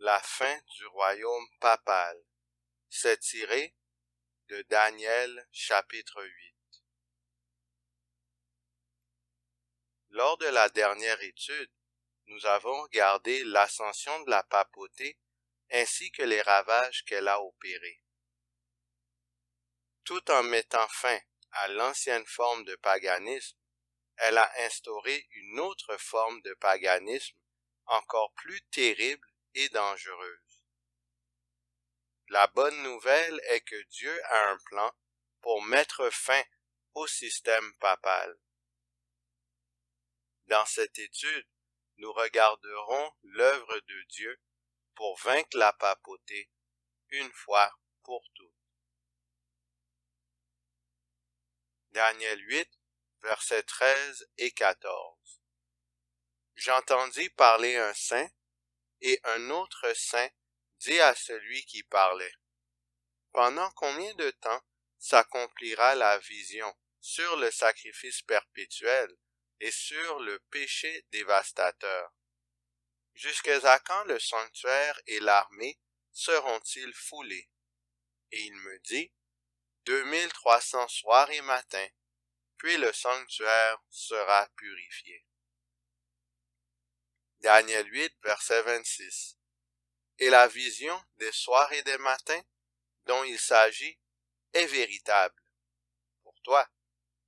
La fin du royaume papal. C'est tiré de Daniel chapitre 8. Lors de la dernière étude, nous avons regardé l'ascension de la papauté ainsi que les ravages qu'elle a opérés. Tout en mettant fin à l'ancienne forme de paganisme, elle a instauré une autre forme de paganisme encore plus terrible et dangereuse. La bonne nouvelle est que Dieu a un plan pour mettre fin au système papal. Dans cette étude, nous regarderons l'œuvre de Dieu pour vaincre la papauté une fois pour toutes. Daniel 8, versets 13 et 14. J'entendis parler un saint, et un autre saint dit à celui qui parlait, « Pendant combien de temps s'accomplira la vision sur le sacrifice perpétuel et sur le péché dévastateur? Jusqu'à quand le sanctuaire et l'armée seront-ils foulés? » Et il me dit, 2300 soirs et matins, puis le sanctuaire sera purifié. Daniel 8, verset 26. Et la vision des soirs et des matins, dont il s'agit, est véritable. Pour toi,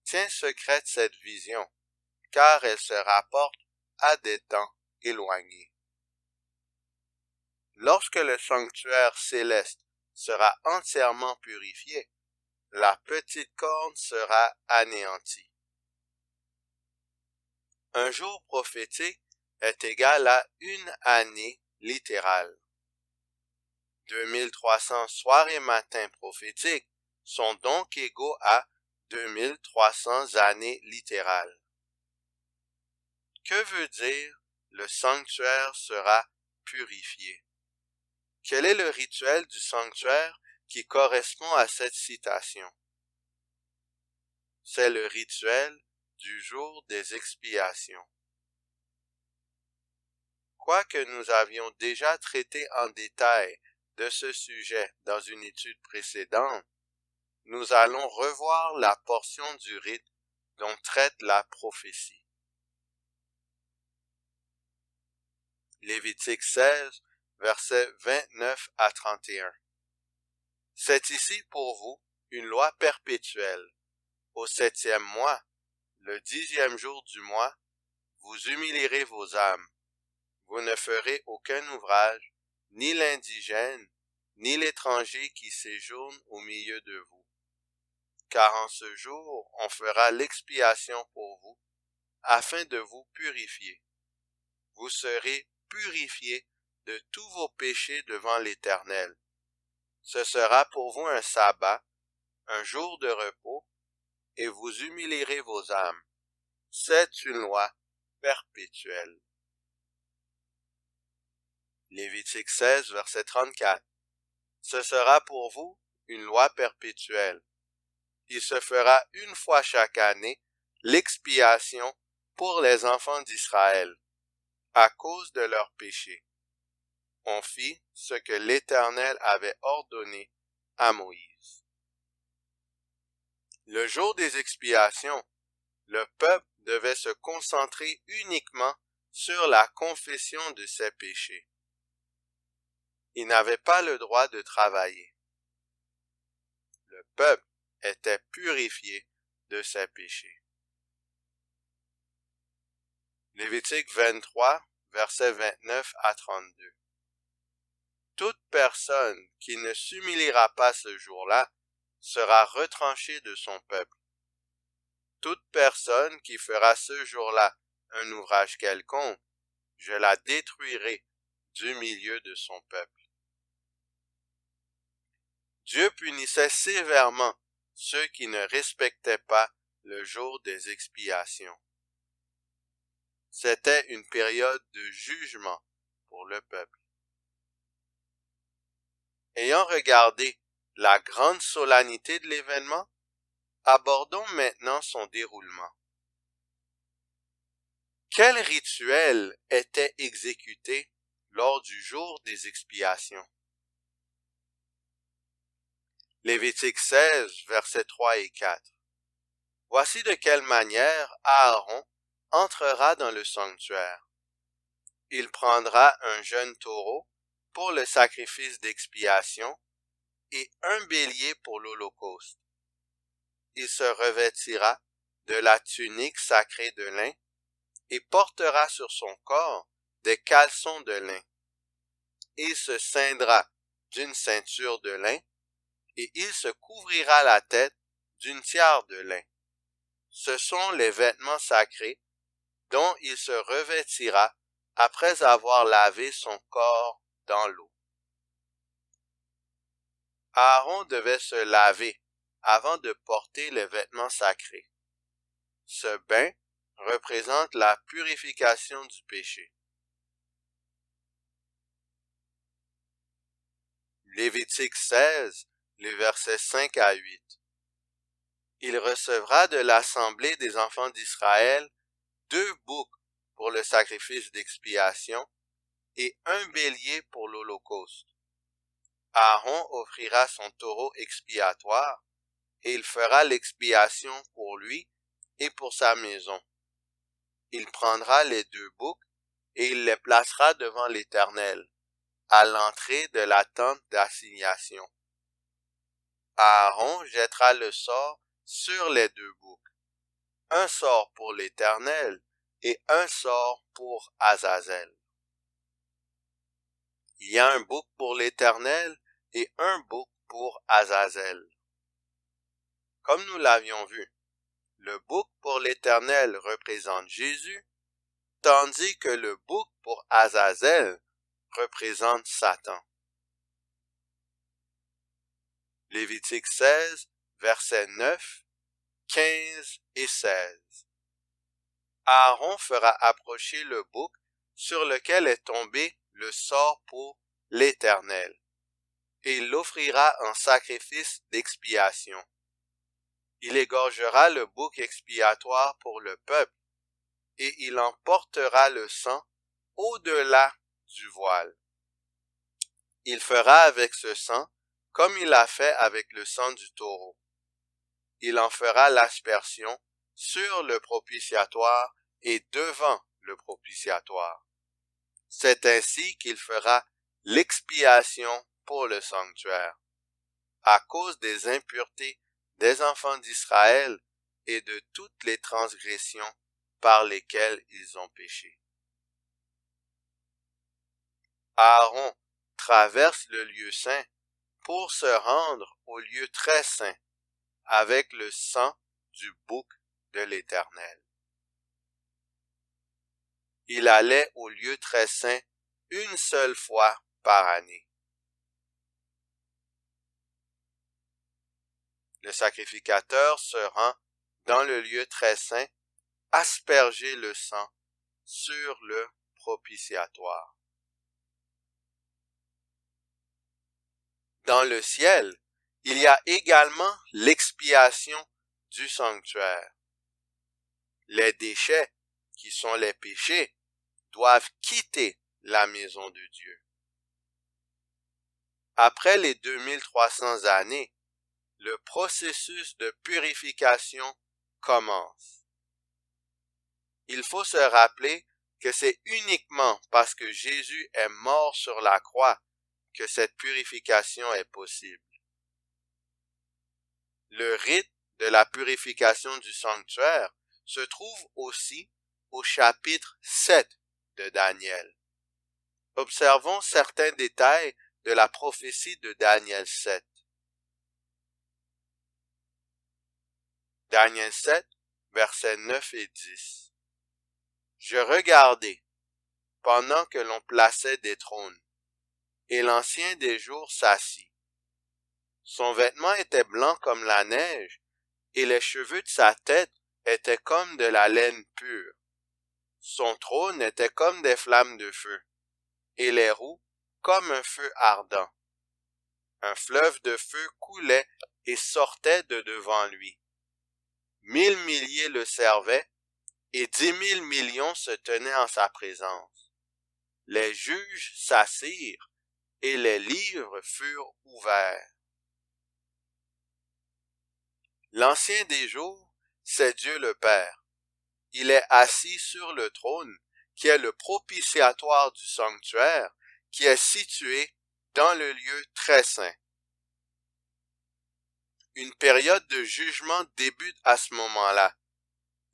tiens secrète cette vision, car elle se rapporte à des temps éloignés. Lorsque le sanctuaire céleste sera entièrement purifié, la petite corne sera anéantie. Un jour prophétique est égal à une année littérale. 2300 soirs et matins prophétiques sont donc égaux à 2300 années littérales. Que veut dire le sanctuaire sera purifié? Quel est le rituel du sanctuaire qui correspond à cette citation? C'est le rituel du jour des expiations. Quoique nous avions déjà traité en détail de ce sujet dans une étude précédente, nous allons revoir la portion du rite dont traite la prophétie. Lévitique 16, versets 29 à 31. C'est ici pour vous une loi perpétuelle. Au 7e mois, le 10e jour du mois, vous humilierez vos âmes. Vous ne ferez aucun ouvrage, ni l'indigène, ni l'étranger qui séjourne au milieu de vous. Car en ce jour, on fera l'expiation pour vous, afin de vous purifier. Vous serez purifiés de tous vos péchés devant l'Éternel. Ce sera pour vous un sabbat, un jour de repos, et vous humilierez vos âmes. C'est une loi perpétuelle. Lévitique 16, verset 34. Ce sera pour vous une loi perpétuelle. Il se fera une fois chaque année l'expiation pour les enfants d'Israël, à cause de leurs péchés. On fit ce que l'Éternel avait ordonné à Moïse. Le jour des expiations, le peuple devait se concentrer uniquement sur la confession de ses péchés. Il n'avait pas le droit de travailler. Le peuple était purifié de ses péchés. Lévitique 23, versets 29 à 32. Toute personne qui ne s'humiliera pas ce jour-là sera retranchée de son peuple. Toute personne qui fera ce jour-là un ouvrage quelconque, je la détruirai du milieu de son peuple. Dieu punissait sévèrement ceux qui ne respectaient pas le jour des expiations. C'était une période de jugement pour le peuple. Ayant regardé la grande solennité de l'événement, abordons maintenant son déroulement. Quel rituel était exécuté lors du jour des expiations. Lévitique 16, versets 3 et 4. Voici de quelle manière Aaron entrera dans le sanctuaire. Il prendra un jeune taureau pour le sacrifice d'expiation et un bélier pour l'holocauste. Il se revêtira de la tunique sacrée de lin et portera sur son corps des caleçons de lin. Il se ceindra d'une ceinture de lin et il se couvrira la tête d'une tiare de lin. Ce sont les vêtements sacrés dont il se revêtira après avoir lavé son corps dans l'eau. Aaron devait se laver avant de porter les vêtements sacrés. Ce bain représente la purification du péché. Lévitique 16, les versets 5 à 8. Il recevra de l'assemblée des enfants d'Israël 2 boucs pour le sacrifice d'expiation et un bélier pour l'holocauste. Aaron offrira son taureau expiatoire et il fera l'expiation pour lui et pour sa maison. Il prendra les 2 boucs et il les placera devant l'Éternel, à l'entrée de la tente d'assignation. Aaron jettera le sort sur les 2 boucs, un sort pour l'Éternel et un sort pour Azazel. Il y a un bouc pour l'Éternel et un bouc pour Azazel. Comme nous l'avions vu, le bouc pour l'Éternel représente Jésus, tandis que le bouc pour Azazel représente Satan. Lévitique 16, versets 9, 15 et 16. Aaron fera approcher le bouc sur lequel est tombé le sort pour l'Éternel, et il l'offrira en sacrifice d'expiation. Il égorgera le bouc expiatoire pour le peuple, et il en portera le sang au-delà du voile. Il fera avec ce sang comme il a fait avec le sang du taureau. Il en fera l'aspersion sur le propitiatoire et devant le propitiatoire. C'est ainsi qu'il fera l'expiation pour le sanctuaire, à cause des impuretés des enfants d'Israël et de toutes les transgressions par lesquelles ils ont péché. Aaron traverse le lieu saint pour se rendre au lieu très saint avec le sang du bouc de l'Éternel. Il allait au lieu très saint une seule fois par année. Le sacrificateur se rend dans le lieu très saint, asperger le sang sur le propitiatoire. Dans le ciel, il y a également l'expiation du sanctuaire. Les déchets, qui sont les péchés, doivent quitter la maison de Dieu. Après les 2300 années, le processus de purification commence. Il faut se rappeler que c'est uniquement parce que Jésus est mort sur la croix que cette purification est possible. Le rite de la purification du sanctuaire se trouve aussi au chapitre 7 de Daniel. Observons certains détails de la prophétie de Daniel 7. Daniel 7, versets 9 et 10. Je regardai, pendant que l'on plaçait des trônes, et l'ancien des jours s'assit. Son vêtement était blanc comme la neige, et les cheveux de sa tête étaient comme de la laine pure. Son trône était comme des flammes de feu, et les roues comme un feu ardent. Un fleuve de feu coulait et sortait de devant lui. 1000 milliers le servaient, et 10 000 millions se tenaient en sa présence. les juges s'assirent et les livres furent ouverts. L'Ancien des jours, c'est Dieu le Père. Il est assis sur le trône, qui est le propitiatoire du sanctuaire, qui est situé dans le lieu très saint. Une période de jugement débute à ce moment-là.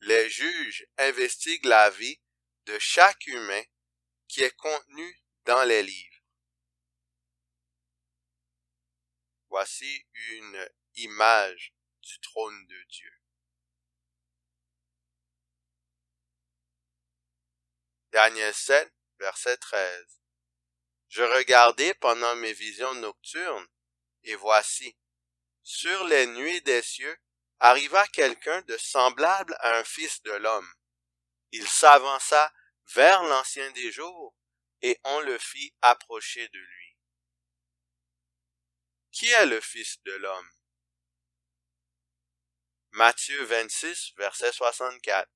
Les juges investiguent la vie de chaque humain qui est contenu dans les livres. Voici une image du trône de Dieu. Daniel 7, verset 13. Je regardais pendant mes visions nocturnes, et voici, sur les nuées des cieux, arriva quelqu'un de semblable à un fils de l'homme. Il s'avança vers l'Ancien des jours, et on le fit approcher de lui. Qui est le Fils de l'homme? Matthieu 26, verset 64.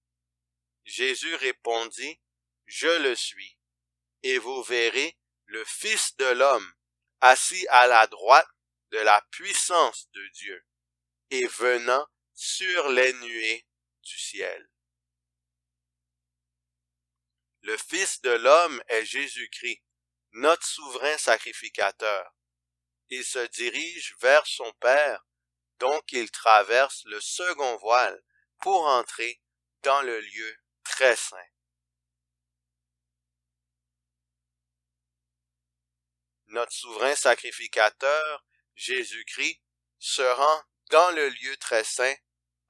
Jésus répondit, « Je le suis, et vous verrez le Fils de l'homme assis à la droite de la puissance de Dieu et venant sur les nuées du ciel. » Le Fils de l'homme est Jésus-Christ, notre souverain sacrificateur. Il se dirige vers son Père, donc il traverse le second voile pour entrer dans le lieu très saint. Notre souverain sacrificateur, Jésus-Christ, se rend dans le lieu très saint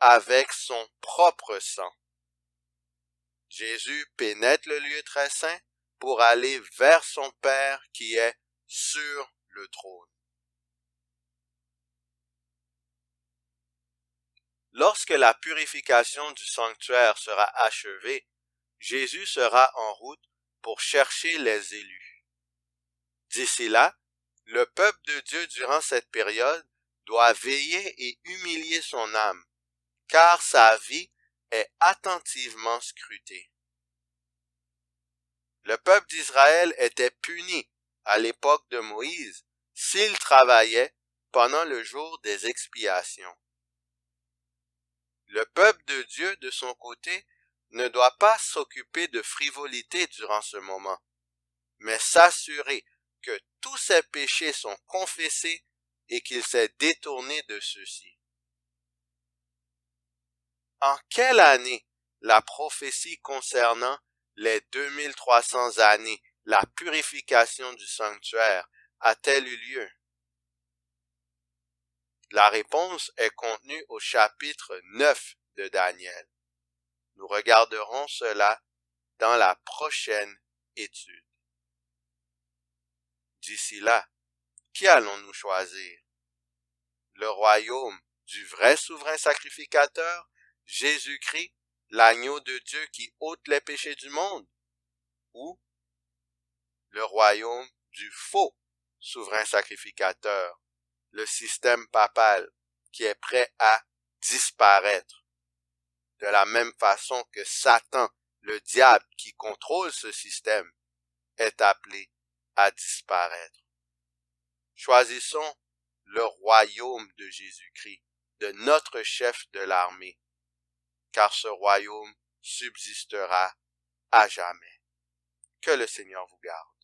avec son propre sang. Jésus pénètre le lieu très saint pour aller vers son Père qui est sur le trône. Lorsque la purification du sanctuaire sera achevée, Jésus sera en route pour chercher les élus. D'ici là, le peuple de Dieu durant cette période doit veiller et humilier son âme, car sa vie est attentivement scrutée. Le peuple d'Israël était puni à l'époque de Moïse s'il travaillait pendant le jour des expiations. Le peuple de Dieu, de son côté, ne doit pas s'occuper de frivolité durant ce moment, mais s'assurer que tous ses péchés sont confessés et qu'il s'est détourné de ceux-ci. En quelle année la prophétie concernant les 2300 années, la purification du sanctuaire, a-t-elle eu lieu? La réponse est contenue au chapitre 9 de Daniel. Nous regarderons cela dans la prochaine étude. D'ici là, qui allons-nous choisir? Le royaume du vrai souverain sacrificateur, Jésus-Christ, l'agneau de Dieu qui ôte les péchés du monde? Ou le royaume du faux souverain sacrificateur, le système papal qui est prêt à disparaître? De la même façon que Satan, le diable qui contrôle ce système, est appelé à disparaître. Choisissons le royaume de Jésus-Christ, de notre chef de l'armée, car ce royaume subsistera à jamais. Que le Seigneur vous garde.